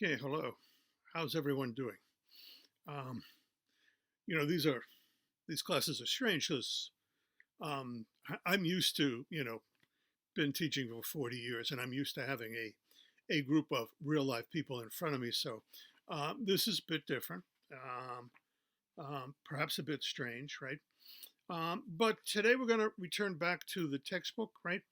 Okay, hello. How's everyone doing? Um, these classes are strange because I'm used to been teaching for 40 years, and I'm used to having a group of real life people in front of me. So this is a bit different, perhaps a bit strange, right? But today we're going to return back to the textbook, right?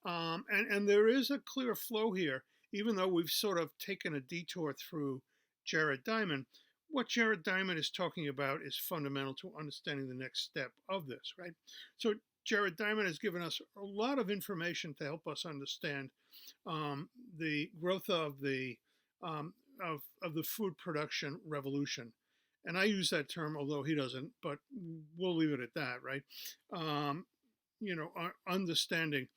And there is a clear flow here, even though we've sort of taken a detour through Jared Diamond. What Jared Diamond is talking about is fundamental to understanding the next step of this, right? So Jared Diamond has given us a lot of information to help us understand the growth of um, of the food production revolution. And I use that term, although he doesn't, but we'll leave it at that, right? Um, Understanding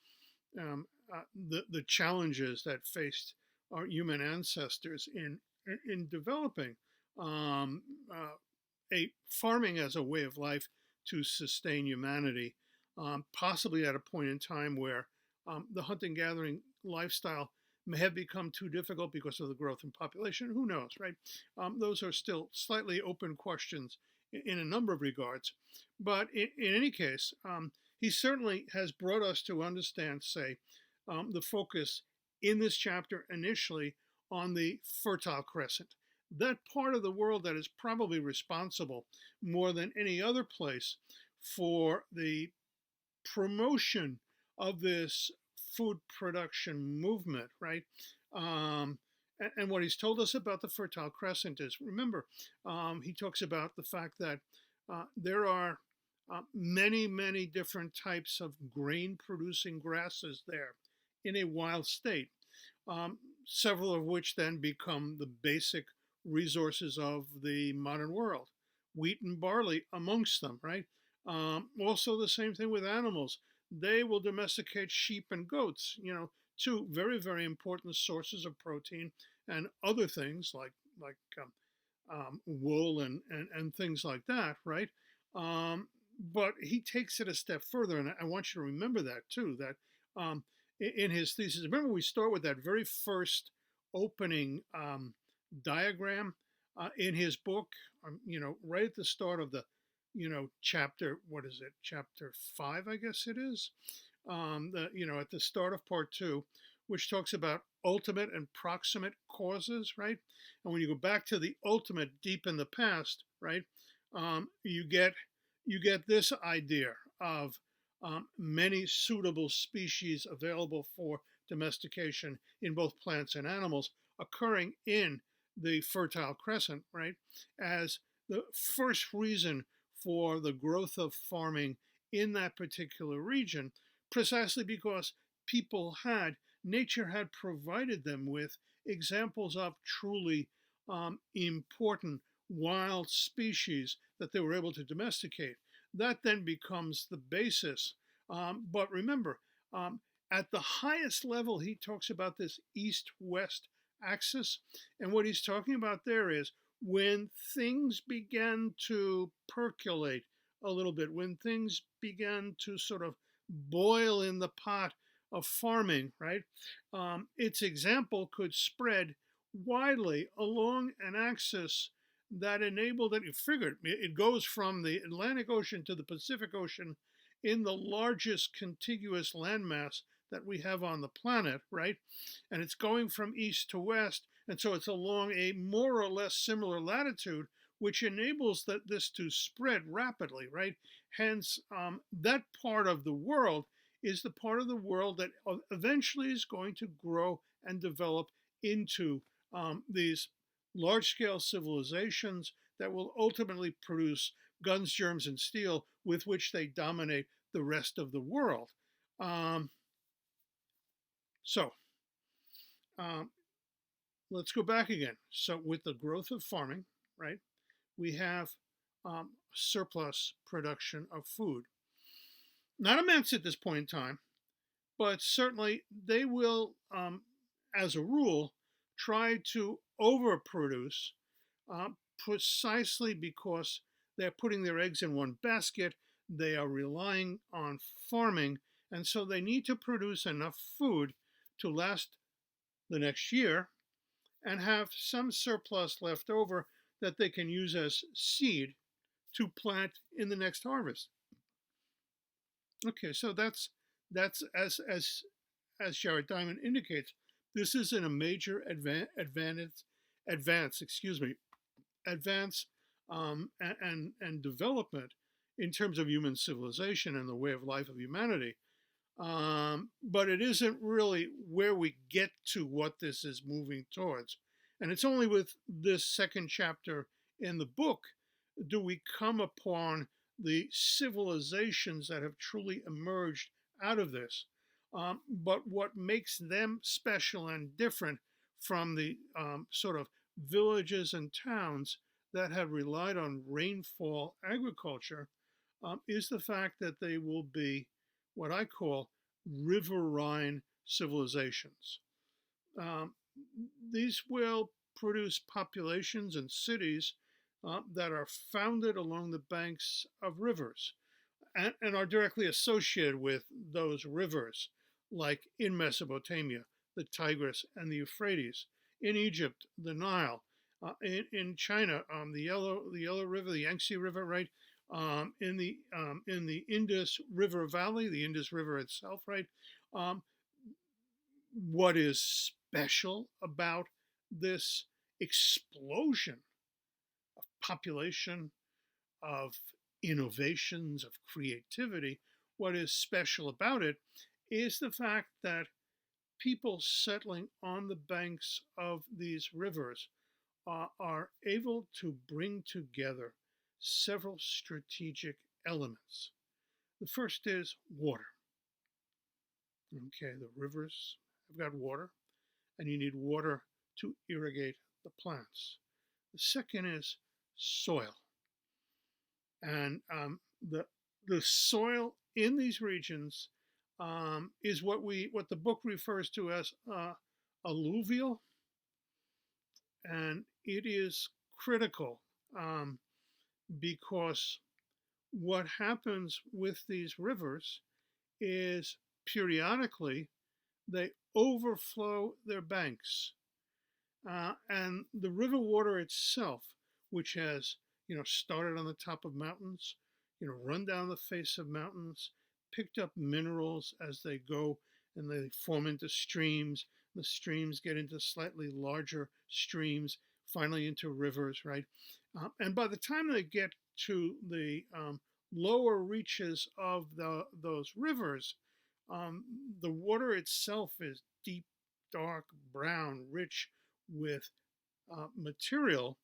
the challenges that faced our human ancestors in developing um, uh, a farming as a way of life to sustain humanity, possibly at a point in time where the hunting gathering lifestyle may have become too difficult because of the growth in population. Who knows, right? Those are still slightly open questions in a number of regards. But in any case, he certainly has brought us to understand, say, the focus in this chapter initially on the Fertile Crescent. That part of the world that is probably responsible more than any other place for the promotion of this food production movement, right? And what he's told us about the Fertile Crescent is, remember, he talks about the fact that there are many, many different types of grain producing grasses there in a wild state, several of which then become the basic resources of the modern world. Wheat and barley amongst them, right? Also, the same thing with animals. They will domesticate sheep and goats, two very, very important sources of protein and other things like wool and things like that, right? Um, but he takes it a step further, and I want you to remember that too. That in his thesis, remember we start with that very first opening diagram in his book. Right at the start of the chapter, what is it, chapter 5, I guess it is, at the start of part 2, which talks about ultimate and proximate causes, right? And when you go back to the ultimate deep in the past, right, you get this idea of many suitable species available for domestication in both plants and animals occurring in the Fertile Crescent, right, as the first reason for the growth of farming in that particular region, precisely because nature had provided them with examples of truly important wild species that they were able to domesticate. That then becomes the basis. But remember, um, at the highest level, he talks about this east west axis. And what he's talking about there is when things began to percolate a little bit, when things began to sort of boil in the pot of farming, right? Its example could spread widely along an axis that enabled it. You figured it goes from the Atlantic Ocean to the Pacific Ocean in the largest contiguous landmass that we have on the planet, right? And it's going from east to west, and so it's along a more or less similar latitude, which enables this to spread rapidly, right? Hence, that part of the world is the part of the world that eventually is going to grow and develop into these large scale civilizations that will ultimately produce guns, germs, and steel with which they dominate the rest of the world. Um, so um, let's go back again. So, with the growth of farming, right, we have surplus production of food. Not immense at this point in time, but certainly they will, as a rule, try to overproduce precisely because they're putting their eggs in one basket. They are relying on farming, and so they need to produce enough food to last the next year and have some surplus left over that they can use as seed to plant in the next harvest. Okay, so that's as Jared Diamond indicates, this is in a major advance, excuse me, advance and development in terms of human civilization and the way of life of humanity. But it isn't really where we get to what this is moving towards. And it's only with this second chapter in the book do we come upon the civilizations that have truly emerged out of this. But what makes them special and different from the sort of villages and towns that have relied on rainfall agriculture is the fact that they will be what I call riverine civilizations. Um, these will produce populations and cities that are founded along the banks of rivers and are directly associated with those rivers, like in Mesopotamia, the Tigris and the Euphrates, in Egypt, the Nile, in China, the Yellow River, the Yangtze River, right? In the Indus River Valley, the Indus River itself, right? Um, what is special about this explosion of population, of innovations, of creativity? What is special about it is the fact that people settling on the banks of these rivers are able to bring together several strategic elements. The first is water. Okay, the rivers have got water, and you need water to irrigate the plants. The second is soil, and the soil in these regions is what the book refers to as alluvial, and it is critical um, because what happens with these rivers is periodically they overflow their banks. And the river water itself, which has, started on the top of mountains, run down the face of mountains, picked up minerals as they go and they form into streams. The streams get into slightly larger streams, finally into rivers, right? And by the time they get to the lower reaches of those rivers, um, the water itself is deep, dark, brown, rich with material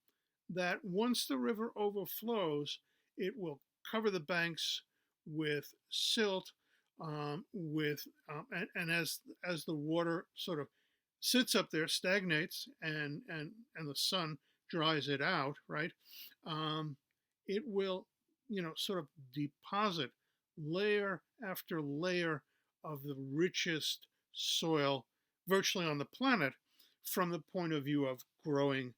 that once the river overflows, it will cover the banks with silt, and as the water sort of sits up there, stagnates, and the sun dries it out, right? Um, it will, sort of deposit layer after layer of the richest soil virtually on the planet from the point of view of growing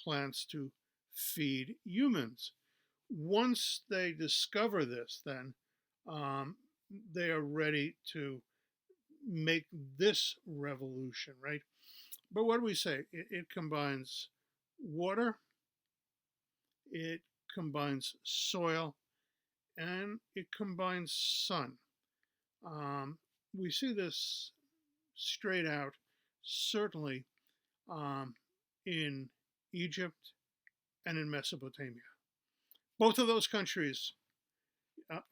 plants to feed humans. Once they discover this, then um, they are ready to make this revolution, right? But what do we say? It combines water, it combines soil, and it combines sun. Um, we see this straight out, certainly um, in Egypt and in Mesopotamia. Both of those countries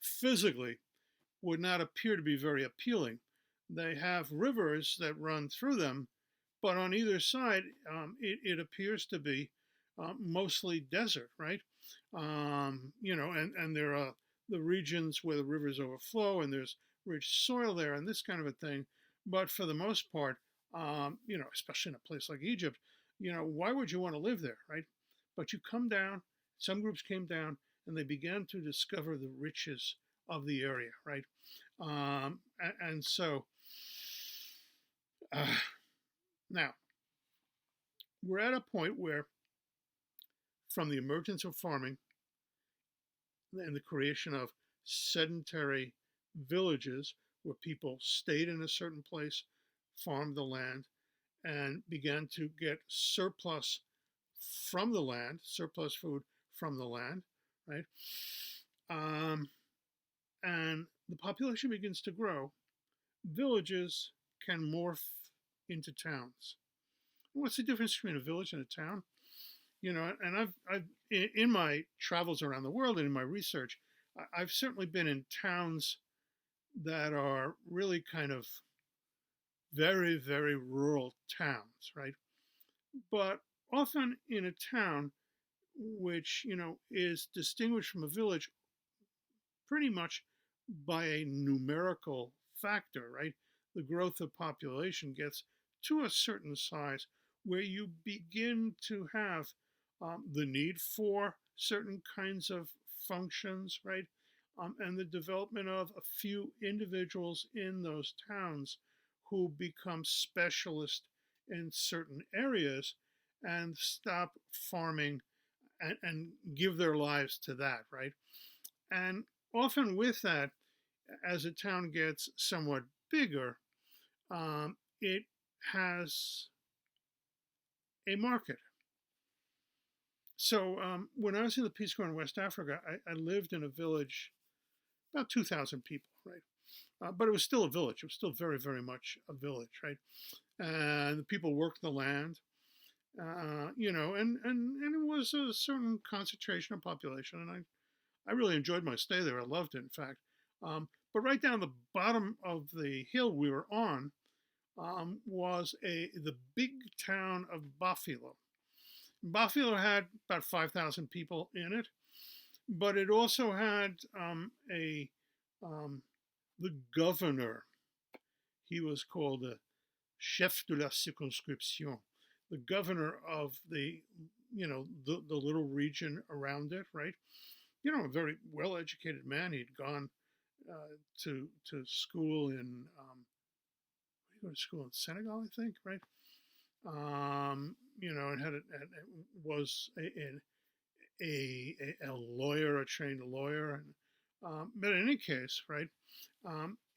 physically would not appear to be very appealing. They have rivers that run through them, but on either side, it appears to be mostly desert, right? And there are the regions where the rivers overflow and there's rich soil there and this kind of a thing. But for the most part, especially in a place like Egypt, why would you want to live there, right? But you come down, some groups came down and they began to discover the riches of the area, right? And so uh, now we're at a point where, from the emergence of farming and the creation of sedentary villages where people stayed in a certain place, farmed the land, and began to get surplus from the land, surplus food from the land, right? Um, and the population begins to grow, villages can morph into towns. What's the difference between a village and a town? And I've in my travels around the world and in my research, I've certainly been in towns that are really kind of very, very rural towns, right? But often in a town which, is distinguished from a village pretty much by a numerical factor, right? The growth of population gets to a certain size where you begin to have the need for certain kinds of functions, right? And the development of a few individuals in those towns who become specialists in certain areas and stop farming and give their lives to that, right? And often with that, as a town gets somewhat bigger, it has a market. So when I was in the Peace Corps in West Africa, I lived in a village, about 2,000 people, right? But it was still a village. It was still very, very much a village, right? And the people worked the land, and it was a certain concentration of population. And I really enjoyed my stay there. I loved it, in fact. But right down the bottom of the hill we were on was the big town of Bafilo. Bafilo had about 5,000 people in it, but it also had a the governor. He was called the chef de la circonscription, the governor of the little region around it, right? A very well educated man. He'd gone to school in he go to school in Senegal, I think, right? And was a lawyer, a trained lawyer, and but in any case, right,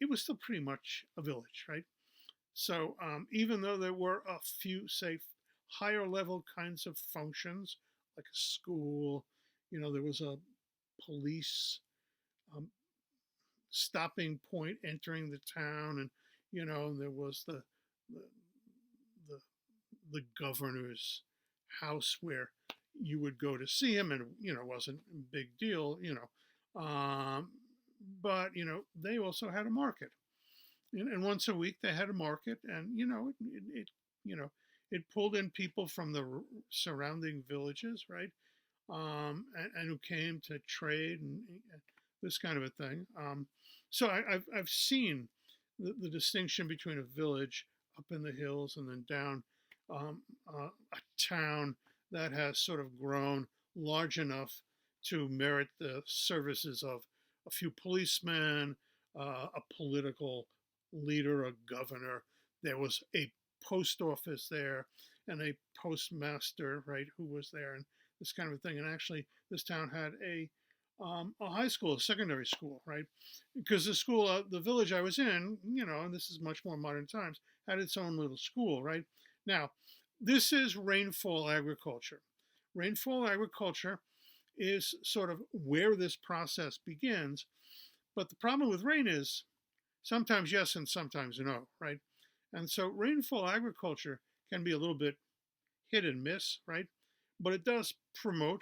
it was still pretty much a village, right? So even though there were a few, say, higher level kinds of functions like a school, there was a police um, stopping point entering the town, and there was the the, the governor's house where you would go to see him, and it wasn't a big deal, but they also had a market, and once a week they had a market, and you know it pulled in people from the surrounding villages, right? And who came to trade and this kind of a thing. So I've seen the distinction between a village up in the hills and then down a town that has sort of grown large enough to merit the services of a few policemen, a political leader, a governor. There was a post office there and a postmaster, right, who was there, and this kind of thing. And actually, this town had a high school, a secondary school, right? Because the school, the village I was in, and this is much more modern times, had its own little school, right? Now, this is rainfall agriculture. Rainfall agriculture is sort of where this process begins. But the problem with rain is sometimes yes and sometimes no, right? And so rainfall agriculture can be a little bit hit and miss, right? But it does promote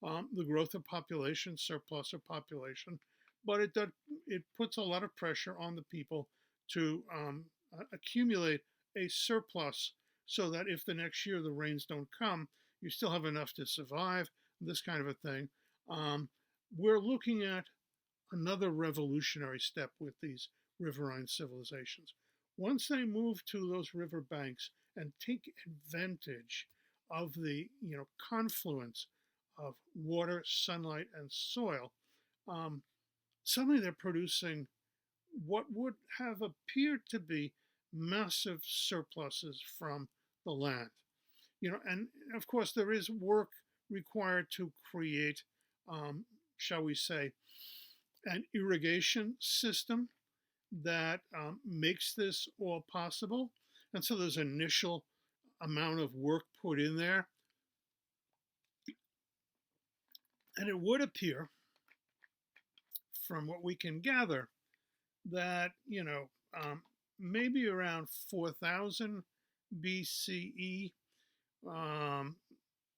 the growth of population, surplus of population. But it puts a lot of pressure on the people to accumulate a surplus so that if the next year the rains don't come, you still have enough to survive, this kind of a thing. We're looking at another revolutionary step with these riverine civilizations. Once they move to those river banks and take advantage of the confluence of water, sunlight, and soil, um, suddenly they're producing what would have appeared to be massive surpluses from the land. And of course there is work required to create, shall we say, an irrigation system that makes this all possible. And so there's initial amount of work put in there. And it would appear, from what we can gather, that, maybe around 4000 BCE, um,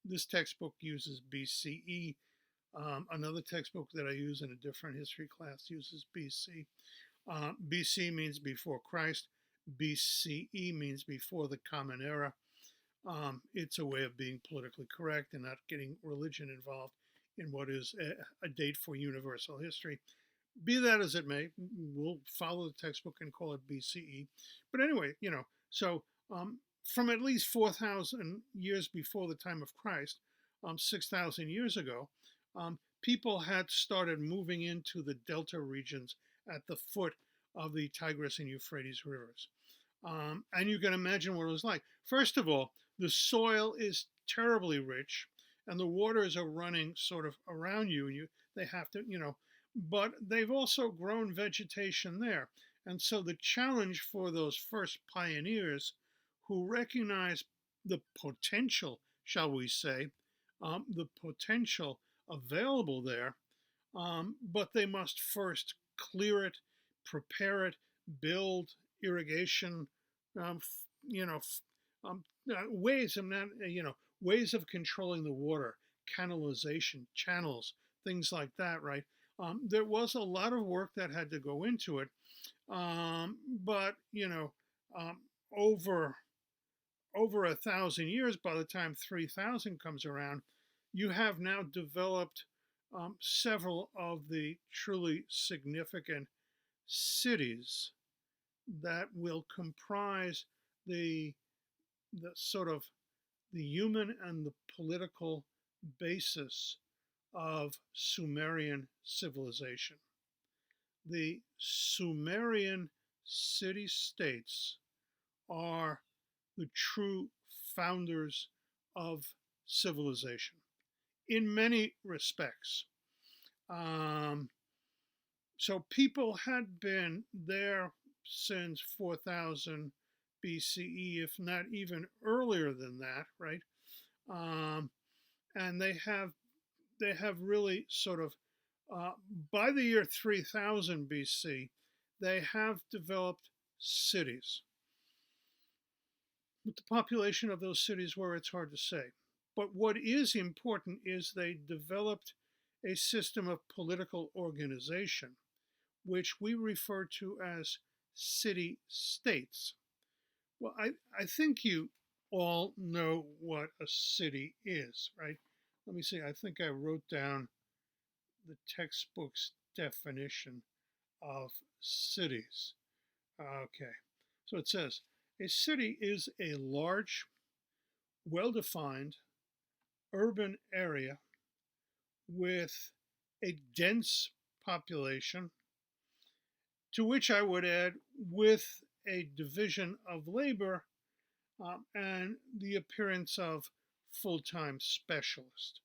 this textbook uses BCE. Another textbook that I use in a different history class uses BC. BC means before Christ. BCE means before the Common Era. It's a way of being politically correct and not getting religion involved in what is a date for universal history. Be that as it may, we'll follow the textbook and call it BCE. But anyway, so from at least 4,000 years before the time of Christ, 6,000 years ago, people had started moving into the delta regions at the foot of the Tigris and Euphrates rivers. And you can imagine what it was like. First of all, the soil is terribly rich, and the waters are running sort of around you, and they have to, but they've also grown vegetation there. And so the challenge for those first pioneers who recognize the potential, shall we say, the potential available there, but they must first clear it, prepare it, build irrigation, um, ways of not, ways of controlling the water, canalization, channels, things like that, right? There was a lot of work that had to go into it, but um, over 1,000 years, by the time 3,000 comes around, you have now developed several of the truly significant cities that will comprise the sort of the human and the political basis of Sumerian civilization. The Sumerian city states are the true founders of civilization in many respects. So people had been there since 4000 BCE, if not even earlier than that, right? And they have really sort of by the year 3000 BC, they have developed cities. What the population of those cities were, it's hard to say. But what is important is they developed a system of political organization, which we refer to as city states. Well, I think you all know what a city is, right? Let me see, I think I wrote down the textbook's definition of cities. Okay, so it says a city is a large, well defined urban area with a dense population, to which I would add with a division of labor and the appearance of full time specialists.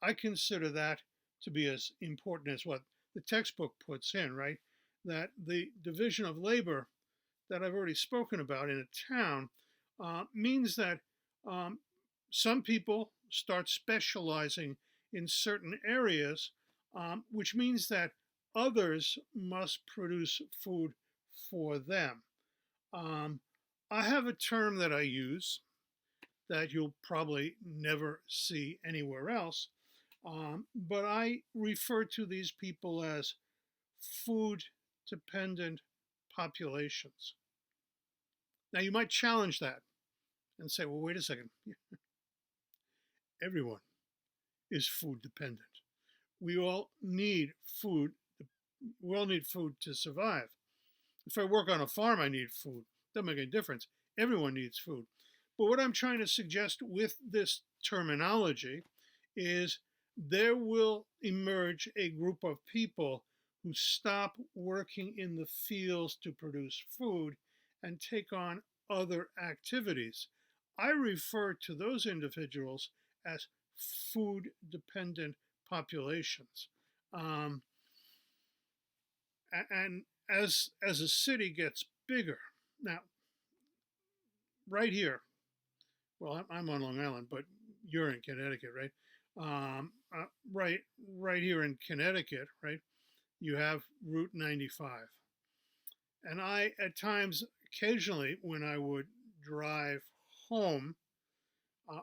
I consider that to be as important as what the textbook puts in, right? That the division of labor that I've already spoken about in a town means that some people start specializing in certain areas, which means that others must produce food for them. I have a term that I use that you'll probably never see anywhere else, but I refer to these people as food dependent populations. Now, you might challenge that and say, well, wait a second. Everyone is food dependent. We all need food. We all need food to survive. If I work on a farm, I need food. Doesn't make any difference. Everyone needs food. But what I'm trying to suggest with this terminology is there will emerge a group of people who stop working in the fields to produce food and take on other activities. I refer to those individuals as food dependent populations. And as a city gets bigger, now, right here, well, I'm on Long Island, but you're in Connecticut, right? Um, uh, right, right here in Connecticut, right? You have Route 95, and I at times, occasionally, when I would drive home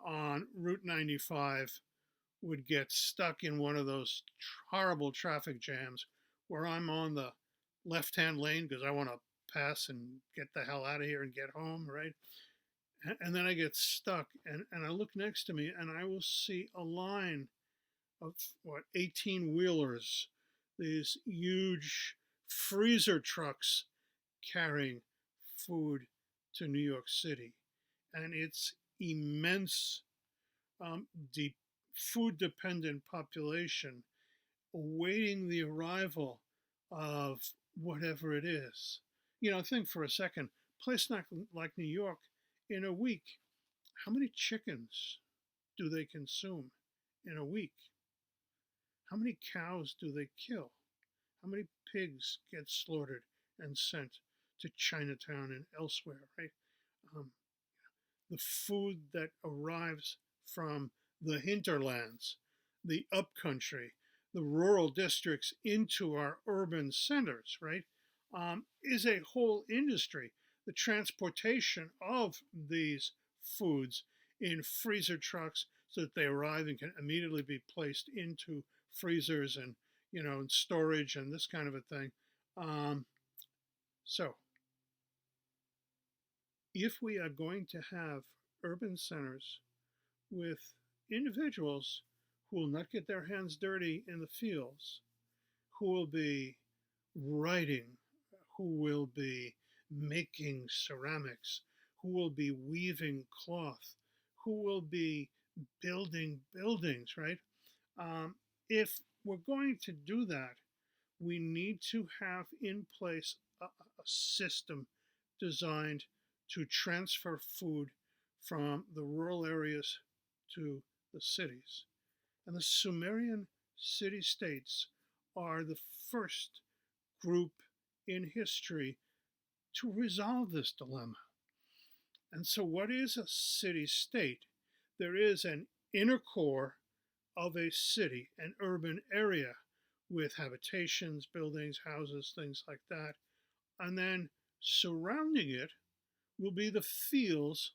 on Route 95, would get stuck in one of those horrible traffic jams where I'm on the left hand lane because I want to pass and get the hell out of here and get home, right? And then I get stuck and I look next to me and I will see a line of what, 18 wheelers, these huge freezer trucks carrying food to New York City. And it's immense, deep food dependent population awaiting the arrival of whatever it is. Think for a second, place like New York, in a week, how many chickens do they consume in a week? How many cows do they kill? How many pigs get slaughtered and sent to Chinatown and elsewhere, right? Um, the food that arrives from the hinterlands, the upcountry, the rural districts into our urban centers, right, is a whole industry. The transportation of these foods in freezer trucks so that they arrive and can immediately be placed into freezers and and storage and this kind of a thing. Um, so if we are going to have urban centers with individuals who will not get their hands dirty in the fields, who will be writing, who will be making ceramics, who will be weaving cloth, who will be building buildings, right? If we're going to do that, we need to have in place a system designed to transfer food from the rural areas to the cities. And the Sumerian city states are the first group in history to resolve this dilemma. And so, what is a city state? There is an inner core of a city, an urban area with habitations, buildings, houses, things like that. And then surrounding it will be the fields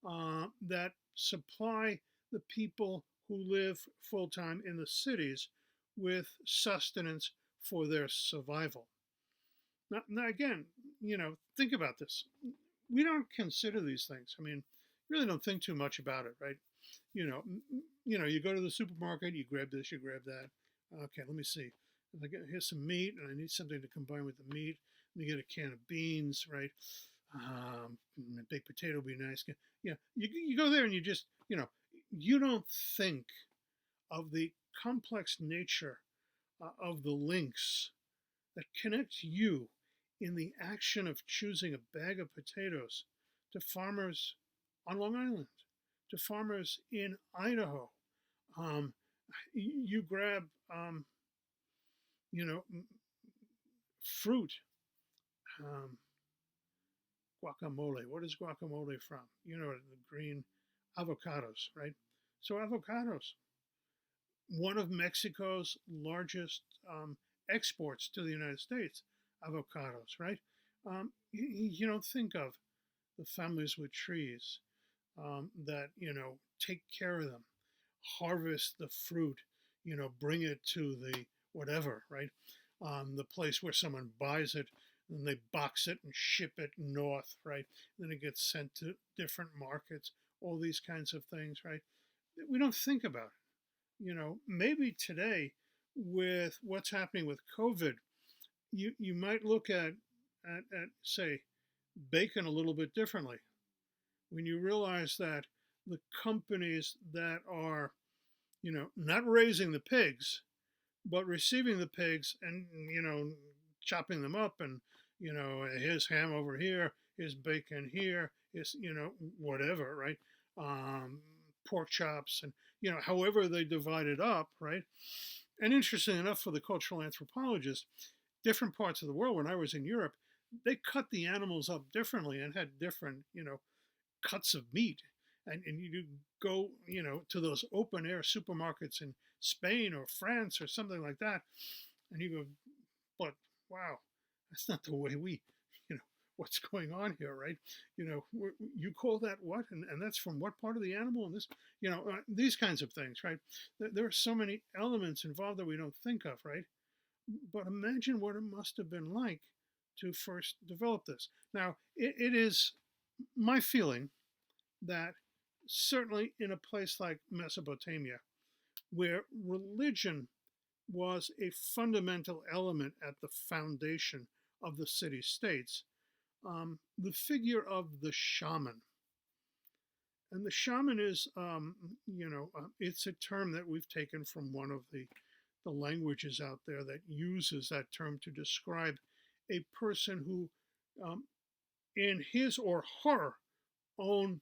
that supply the people who live full time in the cities with sustenance for their survival. Now again, think about this. We don't consider these things. I mean, really don't think too much about it, right? You go to the supermarket, you grab this, you grab that. Okay, let me see. Here's some meat, and I need something to combine with the meat. Let me get a can of beans, right? A baked potato would be nice. You go there and you just, you don't think of the complex nature of the links that connect you in the action of choosing a bag of potatoes to farmers on Long Island, to farmers in Idaho. Um, you grab, you know, fruit, um, guacamole. What is guacamole from? The green avocados, right? So avocados, one of Mexico's largest exports to the United States, avocados, right? You don't think of the families with trees that, take care of them, harvest the fruit, bring it to the whatever, right? The place where someone buys it, and they box it and ship it north, right? Then it gets sent to different markets, all these kinds of things, right? We don't think about it. Maybe today with what's happening with COVID, you might look at say bacon a little bit differently when you realize that the companies that are not raising the pigs but receiving the pigs and chopping them up and his ham over here, his bacon here, his whatever, right? um, Pork chops and however they divide it up, right? And interesting enough for the cultural anthropologist, different parts of the world, when I was in Europe, they cut the animals up differently and had different cuts of meat. and you go, to those open air supermarkets in Spain or France or something like that, and you go, but wow, that's not the way you know, what's going on here, right? You call that what? And that's from what part of the animal? And this, these kinds of things, right? There are so many elements involved that we don't think of, right? But imagine what it must have been like to first develop this. Now, it is my feeling that certainly in a place like Mesopotamia, where religion was a fundamental element at the foundation of the city states, the figure of the shaman. And the shaman is, it's a term that we've taken from one of the languages out there that uses that term to describe a person who, in his or her own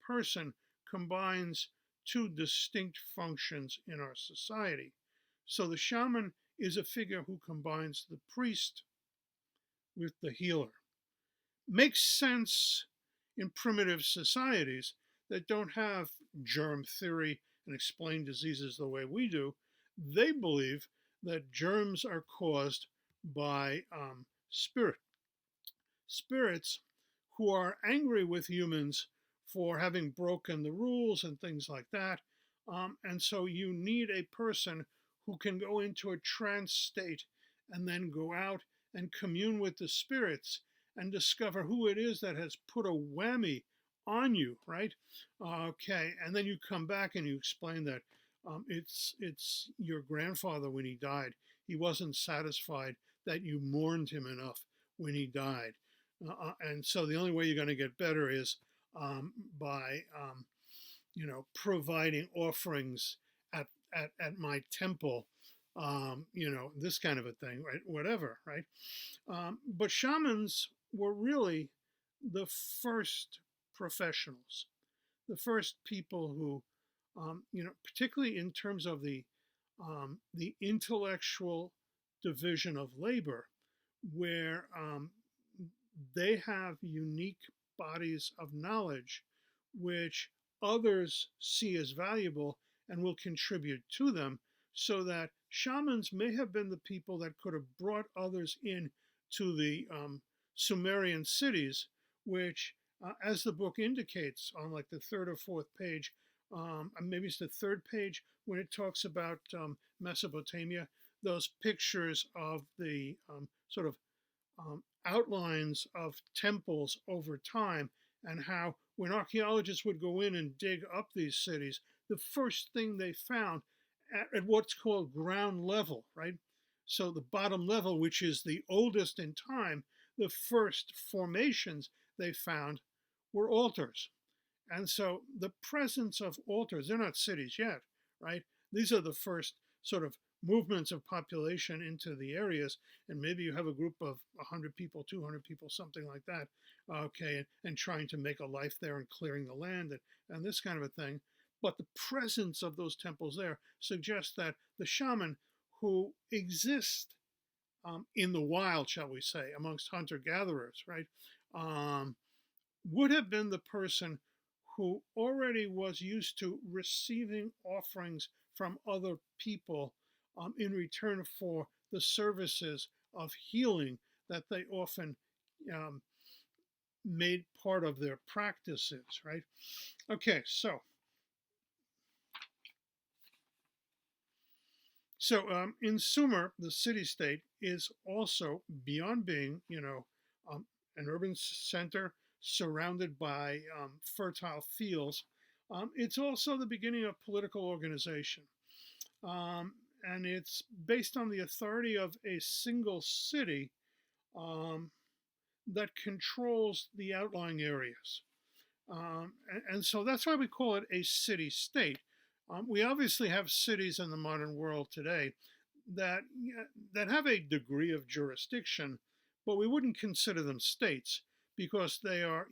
person, combines two distinct functions in our society. So the shaman is a figure who combines the priest with the healer. Makes sense in primitive societies that don't have germ theory and explain diseases the way we do. They believe that germs are caused by spirits who are angry with humans for having broken the rules and things like that. And so you need a person who can go into a trance state and then go out and commune with the spirits and discover who it is that has put a whammy on you, right? Okay, and then you come back and you explain that it's your grandfather when he died. He wasn't satisfied that you mourned him enough when he died. And so the only way you're going to get better is by providing offerings at my temple, this kind of a thing, right? Whatever, right? But shamans were really the first professionals, the first people who, particularly in terms of the intellectual division of labor, where they have unique bodies of knowledge which others see as valuable and will contribute to them, so that shamans may have been the people that could have brought others in to the Sumerian cities, which, as the book indicates on like the third or fourth page, maybe it's the third page when it talks about Mesopotamia, those pictures of the sort of outlines of temples over time, and how when archaeologists would go in and dig up these cities, the first thing they found at what's called ground level, right? So the bottom level, which is the oldest in time, the first formations they found were altars. And so the presence of altars, they're not cities yet, right? These are the first sort of movements of population into the areas, and maybe you have a group of 100 people, 200 people, something like that, okay, and trying to make a life there and clearing the land and this kind of a thing. But the presence of those temples there suggests that the shaman who exist in the wild, shall we say, amongst hunter-gatherers, right, would have been the person who already was used to receiving offerings from other people in return for the services of healing that they often made part of their practices, right? Okay, so in Sumer, the city-state is also, beyond being, an urban center surrounded by fertile fields, it's also the beginning of political organization. And it's based on the authority of a single city that controls the outlying areas. And so that's why we call it a city state. We obviously have cities in the modern world today that have a degree of jurisdiction, but we wouldn't consider them states because they are,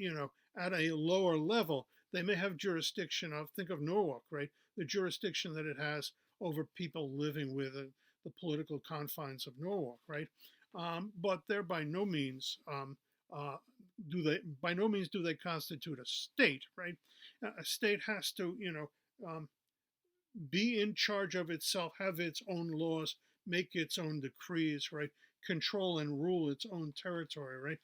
at a lower level. They may have jurisdiction of, think of Norwalk, right? The jurisdiction that it has over people living within the political confines of Norwalk, right? But they're by no means do they constitute a state, right? A state has to, be in charge of itself, have its own laws, make its own decrees, right? Control and rule its own territory, right?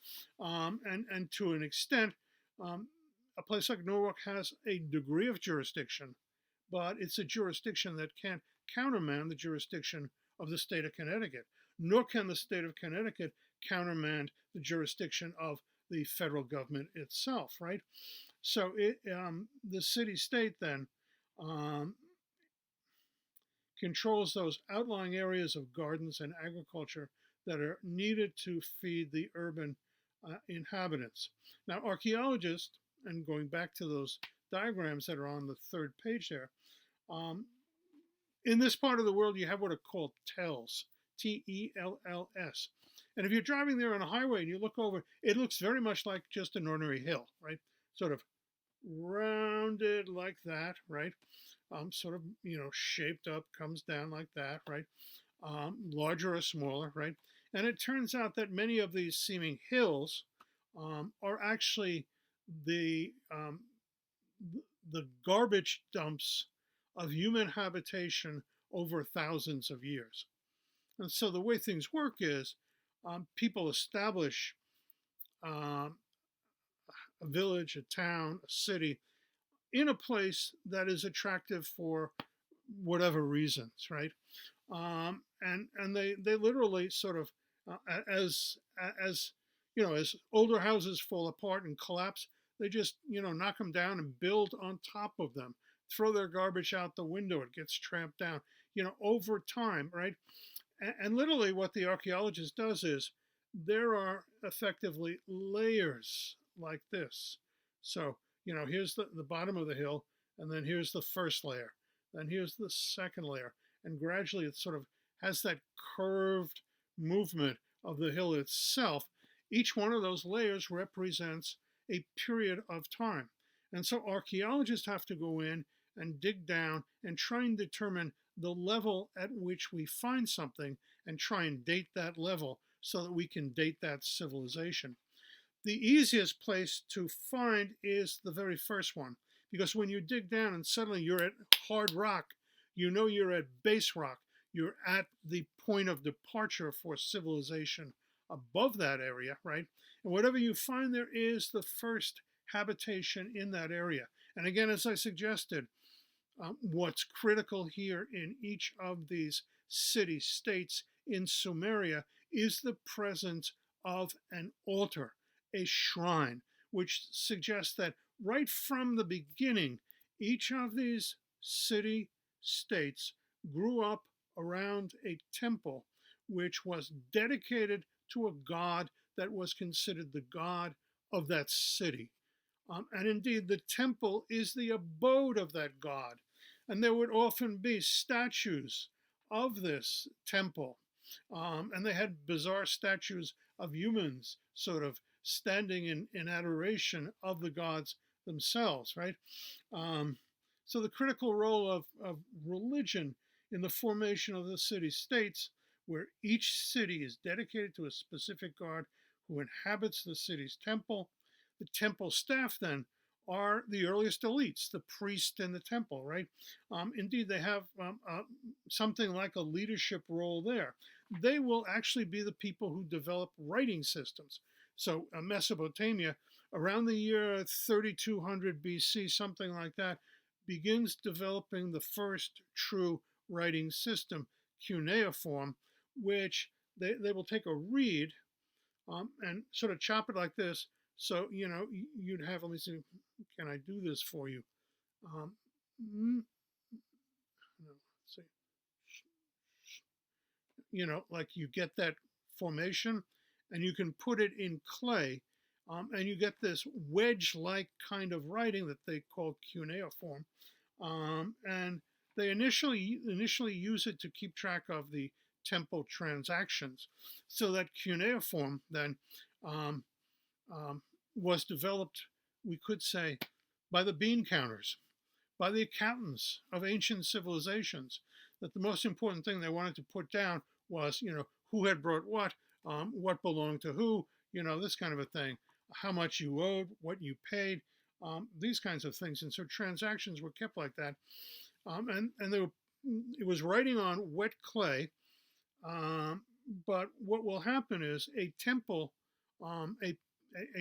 And to an extent, um, a place like Norwalk has a degree of jurisdiction, but it's a jurisdiction that can't countermand the jurisdiction of the state of Connecticut, nor can the state of Connecticut countermand the jurisdiction of the federal government itself, right? So the city state then um, controls those outlying areas of gardens and agriculture that are needed to feed the urban inhabitants. Now, archaeologists, and going back to those diagrams that are on the third page there, um, in this part of the world, you have what are called tells, Tells. And if you're driving there on a highway and you look over, it looks very much like just an ordinary hill, right? Sort of rounded like that, right? Sort of, shaped up, comes down like that, right? Larger or smaller, right? And it turns out that many of these seeming hills are actually the um, the garbage dumps of human habitation over thousands of years. And so the way things work is people establish um, a village, a town, a city in a place that is attractive for whatever reasons, right? And they literally sort of as as older houses fall apart and collapse, they just knock them down and build on top of them, throw their garbage out the window, it gets tramped down, over time, right? And literally what the archaeologist does is there are effectively layers like this. So here's the bottom of the hill, and then here's the first layer, then here's the second layer, and gradually it sort of has that curved movement of the hill itself. Each one of those layers represents a period of time. And so archaeologists have to go in and dig down and try and determine the level at which we find something and try and date that level so that we can date that civilization. The easiest place to find is the very first one, because when you dig down and suddenly you're at hard rock, you're at base rock, you're at the point of departure for civilization above that area, right? And whatever you find there is the first habitation in that area. And again, as I suggested, what's critical here in each of these city states in Sumeria is the presence of an altar, a shrine, which suggests that right from the beginning, each of these city states grew up around a temple which was dedicated to a god that was considered the god of that city. And indeed, the temple is the abode of that god. And there would often be statues of this temple. And they had bizarre statues of humans sort of standing in adoration of the gods themselves, right? So the critical role of religion in the formation of the city states, where each city is dedicated to a specific god who inhabits the city's temple. The temple staff then are the earliest elites, the priest in the temple, right? Indeed, they have something like a leadership role there. They will actually be the people who develop writing systems. So Mesopotamia, around the year 3200 BC, something like that, begins developing the first true writing system, cuneiform, which they will take a reed and sort of chop it like this. So, you'd have, let me see, can I do this for you? No, let's see. Like you get that formation and you can put it in clay and you get this wedge-like kind of writing that they call cuneiform. And they initially use it to keep track of the temple transactions. So that cuneiform then was developed, we could say, by the bean counters, by the accountants of ancient civilizations, that the most important thing they wanted to put down was, who had brought what belonged to who, this kind of a thing, how much you owed, what you paid. these kinds of things. And so transactions were kept like that. And they were, it was writing on wet clay. Um, but what will happen is a temple, a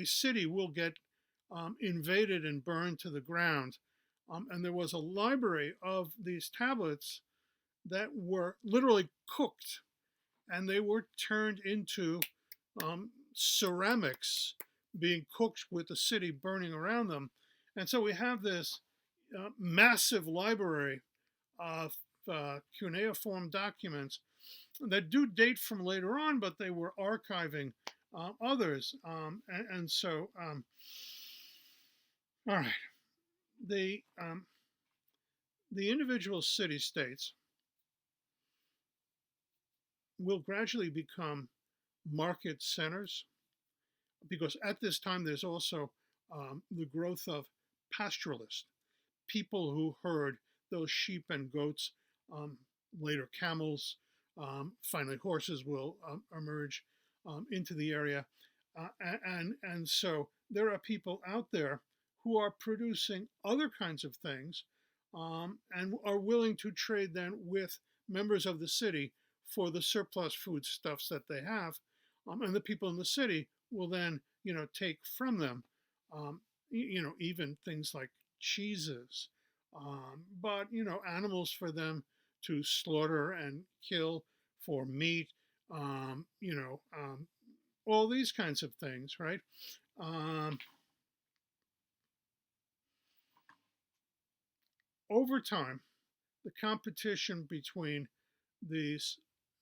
city will get invaded and burned to the ground. And there was a library of these tablets that were literally cooked, and they were turned into ceramics being cooked with the city burning around them. And so we have this massive library of cuneiform documents that do date from later on, but they were archiving others. And so, all right, the the individual city states will gradually become market centers, because at this time there's also the growth of pastoralists, people who herd those sheep and goats, um, later camels, finally horses will emerge into the area. And so there are people out there who are producing other kinds of things, and are willing to trade then with members of the city for the surplus foodstuffs that they have. And the people in the city will then, take from them, even things like cheeses, but, animals for them to slaughter and kill for meat, all these kinds of things, right? Um, Over time, the competition between these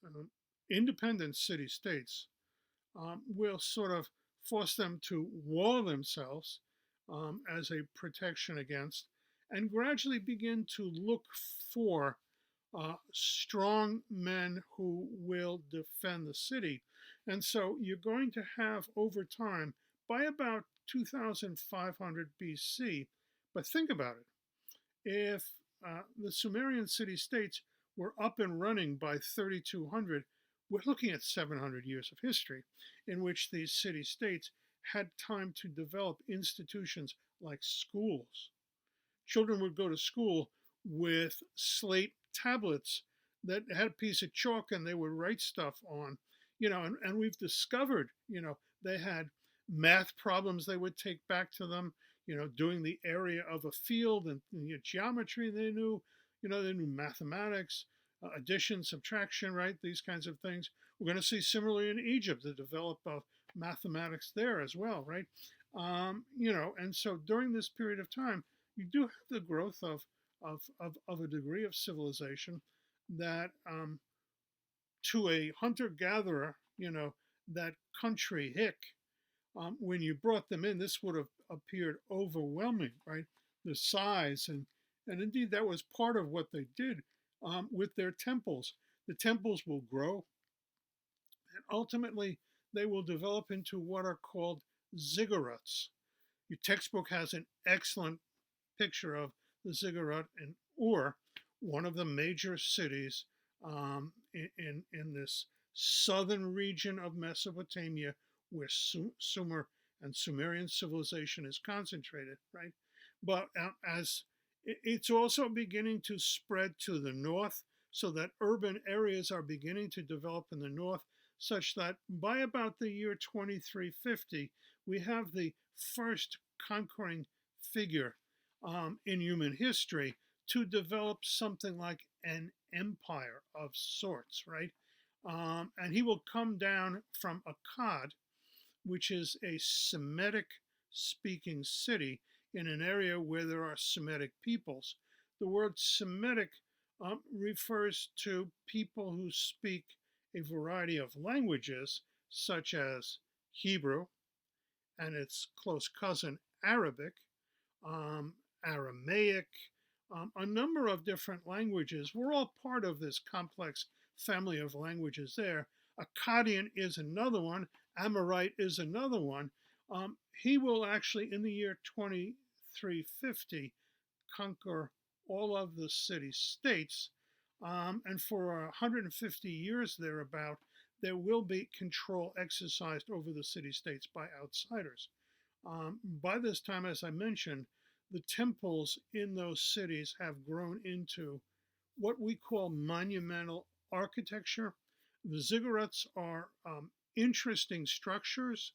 um, independent city states will sort of force them to wall themselves as a protection against, and gradually begin to look for strong men who will defend the city. And so you're going to have over time, by about 2500 BC, but think about it, if the Sumerian city states were up and running by 3200, we're looking at 700 years of history in which these city states had time to develop institutions like schools. Children would go to school with slate tablets that had a piece of chalk, and they would write stuff on, and we've discovered, they had math problems they would take back to them, doing the area of a field, and geometry they knew, they knew mathematics, addition, subtraction, right? These kinds of things. We're going to see similarly in Egypt the development of mathematics there as well, right? And so during this period of time, you do have the growth of a degree of civilization that, to a hunter gatherer, that country hick, when you brought them in, this would have appeared overwhelming, right? The size, and indeed that was part of what they did with their temples. The temples will grow, and ultimately they will develop into what are called ziggurats. Your textbook has an excellent picture of the ziggurat in Ur, one of the major cities in this southern region of Mesopotamia, where Sumer and Sumerian civilization is concentrated, right? But as it's also beginning to spread to the north, so that urban areas are beginning to develop in the north, such that by about the year 2350, we have the first conquering figure in human history to develop something like an empire of sorts, right? And he will come down from Akkad, which is a Semitic speaking city in an area where there are Semitic peoples. The word Semitic refers to people who speak a variety of languages, such as Hebrew and its close cousin Arabic, Aramaic, a number of different languages. We're all part of this complex family of languages there. Akkadian is another one. Amorite is another one. He will actually, in the year 2350, conquer all of the city states. And for 150 years thereabout, there will be control exercised over the city states by outsiders. By this time, as I mentioned, the temples in those cities have grown into what we call monumental architecture. The ziggurats are interesting structures.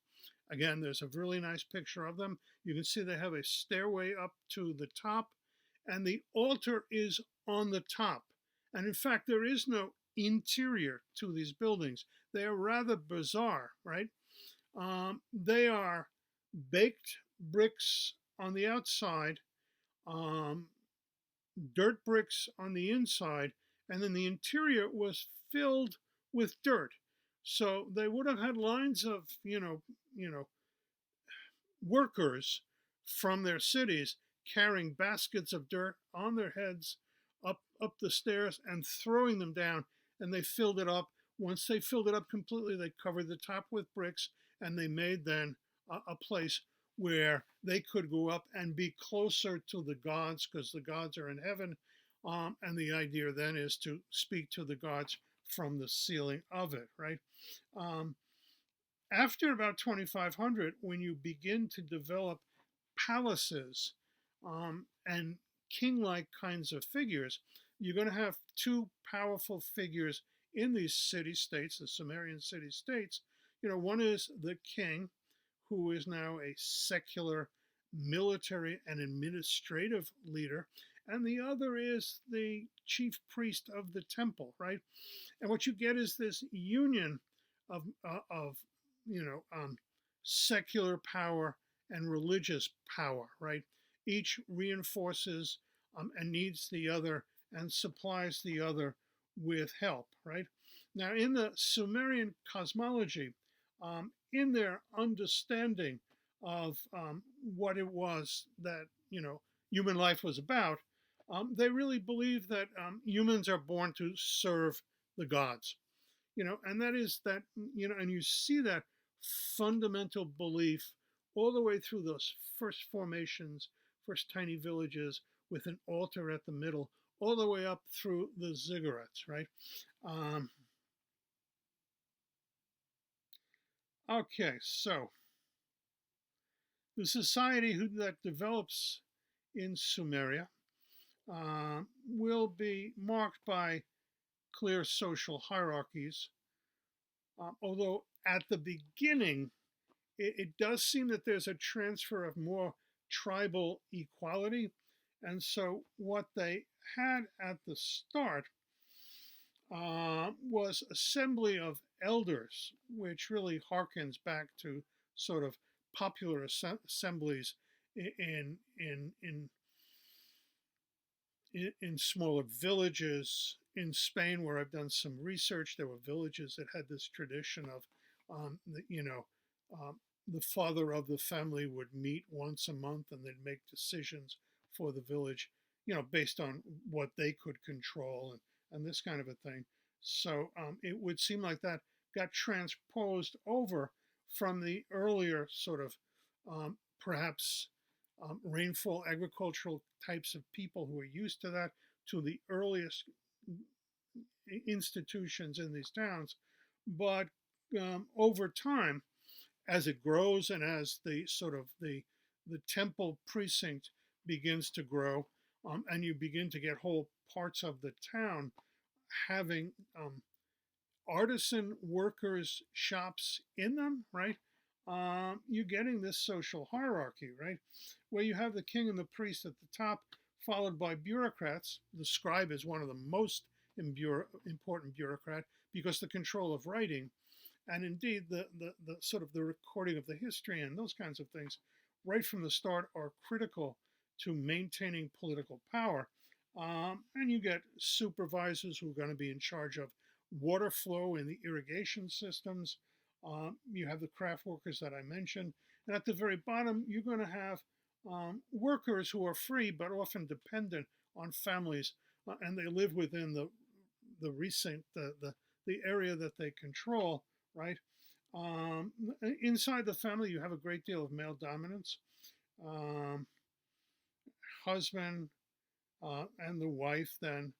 Again, there's a really nice picture of them. You can see they have a stairway up to the top, and the altar is on the top. And in fact, there is no interior to these buildings. They are rather bizarre, right? They are baked bricks on the outside, um, dirt bricks on the inside, and then the interior was filled with dirt. So they would have had lines of, workers from their cities carrying baskets of dirt on their heads up the stairs and throwing them down, and they filled it up. Once they filled it up completely, they covered the top with bricks, and they made then a place where they could go up and be closer to the gods, because the gods are in heaven. And the idea then is to speak to the gods from the ceiling of it, right? Um, After about 2500, when you begin to develop palaces and king like kinds of figures, you're going to have two powerful figures in these city states, the Sumerian city states. One is the king, who is now a secular military and administrative leader, and the other is the chief priest of the temple, right? And what you get is this union of you know um, secular power and religious power, right? Each reinforces and needs the other and supplies the other with help, right? Now, in the Sumerian cosmology, in their understanding of what it was that human life was about, they really believe that humans are born to serve the gods, and that is that, and you see that fundamental belief all the way through those first formations, first tiny villages with an altar at the middle, all the way up through the ziggurats, right? Um, okay, so the society that develops in Sumeria will be marked by clear social hierarchies, although at the beginning it does seem that there's a transfer of more tribal equality. And so, what they had at the start was assembly of elders, which really harkens back to sort of popular assemblies in in in in smaller villages in Spain, where I've done some research. There were villages that had this tradition of, um, the father of the family would meet once a month and they'd make decisions for the village, based on what they could control and this kind of a thing. So it would seem like that got transposed over from the earlier sort of perhaps rainfall agricultural types of people who are used to that to the earliest institutions in these towns. But over time, as it grows and as the sort of the temple precinct begins to grow, and you begin to get whole parts of the town having artisan workers' shops in them, right? You're getting this social hierarchy, right? Where you have the king and the priest at the top, followed by bureaucrats. The scribe is one of the most important bureaucrat because the control of writing and indeed the sort of the recording of the history and those kinds of things right from the start are critical to maintaining political power. And you get supervisors who are going to be in charge of water flow in the irrigation systems. You have the craft workers that I mentioned. And at the very bottom, you're going to have workers who are free but often dependent on families, and they live within the recent the area that they control, right? Um, Inside the family, you have a great deal of male dominance. Um, Husband and the wife then,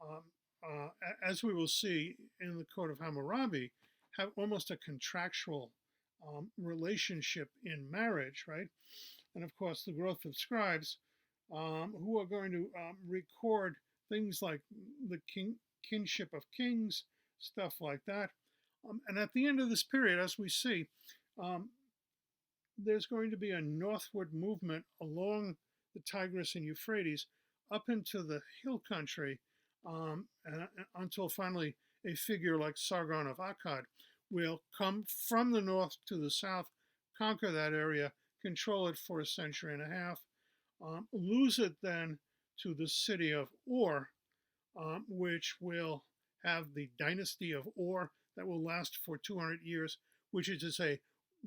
um, as we will see in the Code of Hammurabi, have almost a contractual relationship in marriage, right? And of course, the growth of scribes, who are going to record things like the kinship of kings, stuff like that. And at the end of this period, as we see, um, there's going to be a northward movement along the Tigris and Euphrates up into the hill country, until finally a figure like Sargon of Akkad will come from the north to the south, conquer that area, control it for a century and a half, lose it then to the city of Ur, which will have the dynasty of Ur that will last for 200 years, which is to say,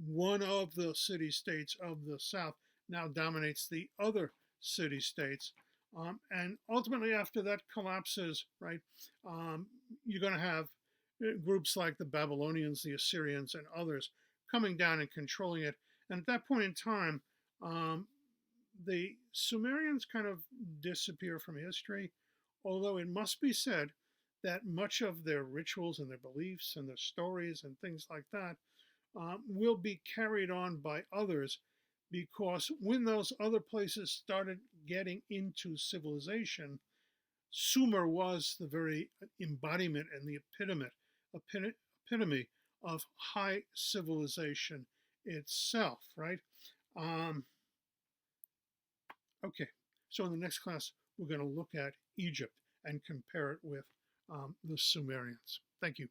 one of the city states of the South now dominates the other city states. And ultimately, after that collapses, right, you're going to have groups like the Babylonians, the Assyrians, and others coming down and controlling it. And at that point in time, the Sumerians kind of disappear from history, although it must be said that much of their rituals and their beliefs and their stories and things like that will be carried on by others, because when those other places started getting into civilization, Sumer was the very embodiment and the epitome of high civilization itself, right? Um, okay, so in the next class, we're going to look at Egypt and compare it with the Sumerians. Thank you.